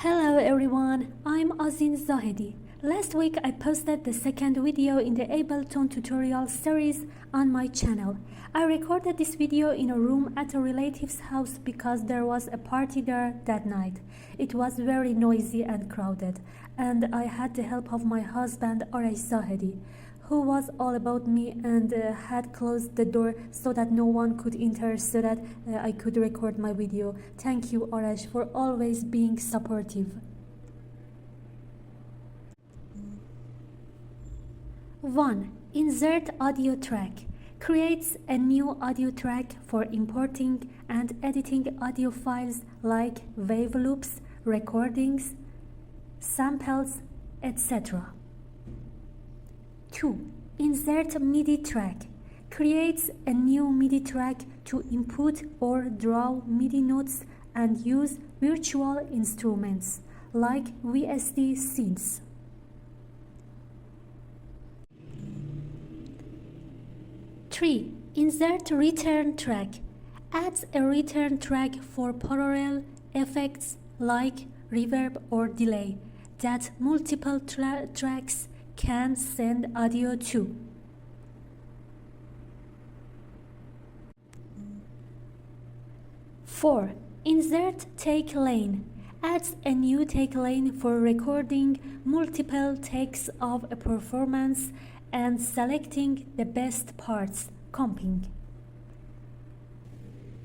Hello everyone, I'm Azin Zahedi. Last week I posted the second video in the Ableton tutorial series on my channel. I recorded this video in a room at a relative's house because there was a party there that night. It was very noisy and crowded, and I had the help of my husband Arash Zahedi, who was all about me and had closed the door so that no one could enter so that I could record my video. Thank you, Arash, for always being supportive. 1. Insert audio track. Creates a new audio track for importing and editing audio files like wave loops, recordings, samples, etc. 2. Insert MIDI track. Creates a new MIDI track to input or draw MIDI notes and use virtual instruments like VST synths. 3. Insert return track. Adds a return track for parallel effects like reverb or delay that multiple tracks can send audio to. 4. Insert take lane. Adds a new take lane for recording multiple takes of a performance and selecting the best parts, comping.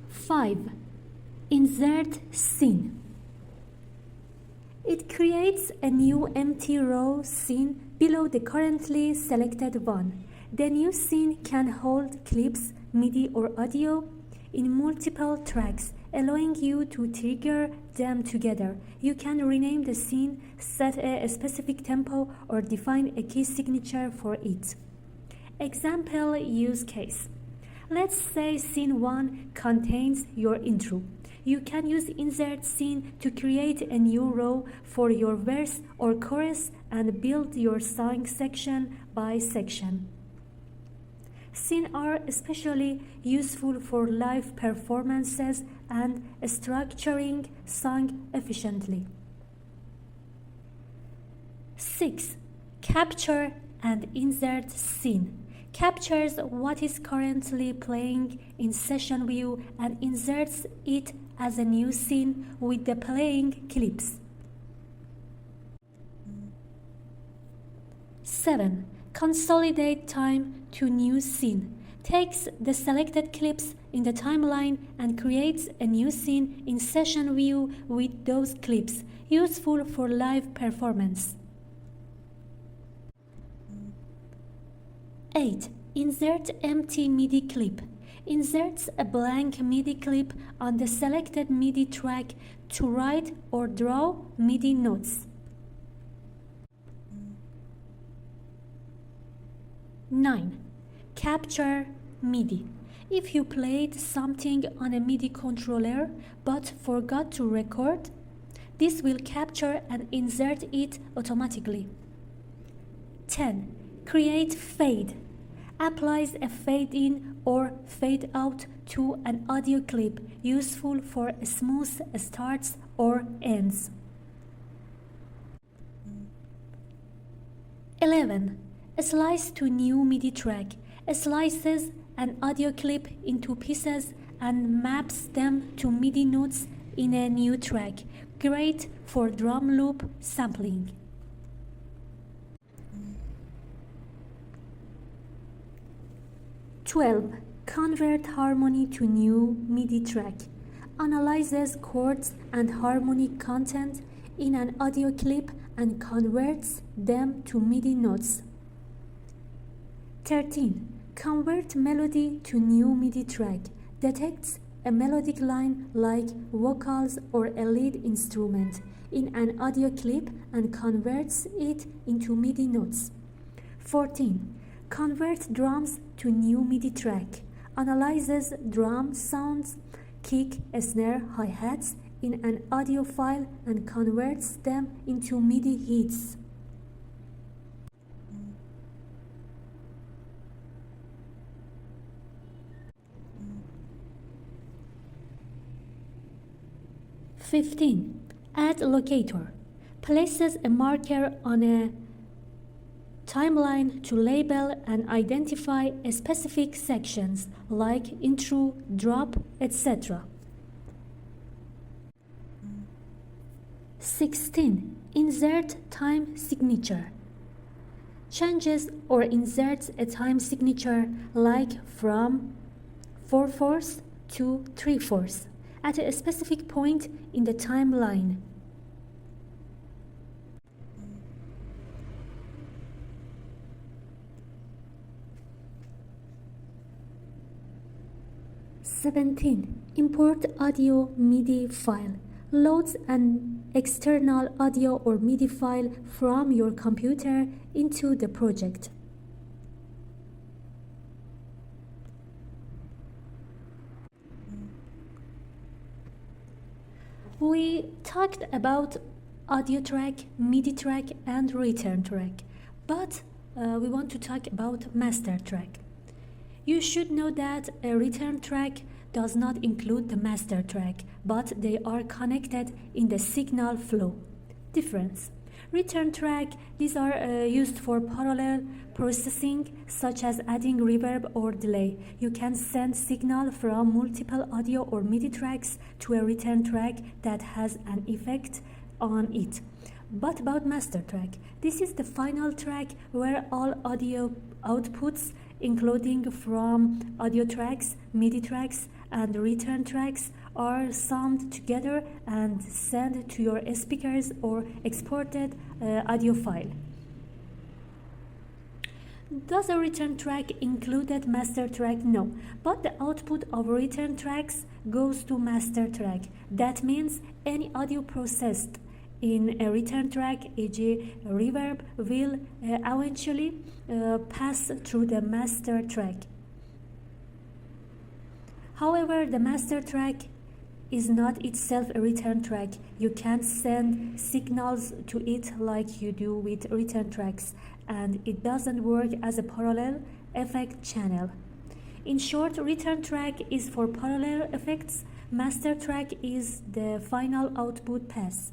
5. Insert scene. It creates a new empty row scene below the currently selected one. The new scene can hold clips, MIDI or audio in multiple tracks, allowing you to trigger them together. You can rename the scene, set a specific tempo, or define a key signature for it. Example use case. Let's say scene 1 contains your intro. You can use insert scene to create a new row for your verse or chorus and build your song section by section. Scenes are especially useful for live performances and structuring song efficiently. 6. Capture and insert scene. Captures what is currently playing in session view and inserts it as a new scene with the playing clips. 7. Consolidate time to new scene. Takes the selected clips in the timeline and creates a new scene in session view with those clips, useful for live performance. 8. Insert empty MIDI clip. Inserts a blank MIDI clip on the selected MIDI track to write or draw MIDI notes. 9. Capture MIDI. If you played something on a MIDI controller but forgot to record, this will capture and insert it automatically. 10. Create fade. Applies a fade in or fade out to an audio clip, useful for smooth starts or ends. 11. Slice to new MIDI track. Slices an audio clip into pieces and maps them to MIDI notes in a new track. Great for drum loop sampling. 12. Convert harmony to new MIDI track. Analyzes chords and harmonic content in an audio clip and converts them to MIDI notes. 13. Convert melody to new MIDI track. Detects a melodic line like vocals or a lead instrument in an audio clip and converts it into MIDI notes. 14. Convert drums to new MIDI track. Analyzes drum sounds, kick, snare, hi-hats in an audio file and converts them into MIDI hits. 15. Add Locator. Places a marker on a timeline to label and identify specific sections like intro, drop, etc. 16. Insert time signature. Changes or inserts a time signature like from 4/4 to 3/4 at a specific point in the timeline. 17. Import audio MIDI file. Loads an external audio or MIDI file from your computer into the project. We talked about audio track, MIDI track, and return track, but we want to talk about master track. You should know that a return track does not include the master track, but they are connected in the signal flow. Difference. Return track, these are used for parallel processing, such as adding reverb or delay. You can send signal from multiple audio or MIDI tracks to a return track that has an effect on it. But about master track, this is the final track where all audio outputs, including from audio tracks, MIDI tracks, and return tracks, are summed together and sent to your speakers or exported audio file. Does a return track include master track? No, but the output of return tracks goes to master track. That means any audio processed in a return track, e.g. reverb, will eventually pass through the master track. However, the master track is not itself a return track. You can send signals to it like you do with return tracks, and it doesn't work as a parallel effect channel. In short, return track is for parallel effects, master track is the final output pass.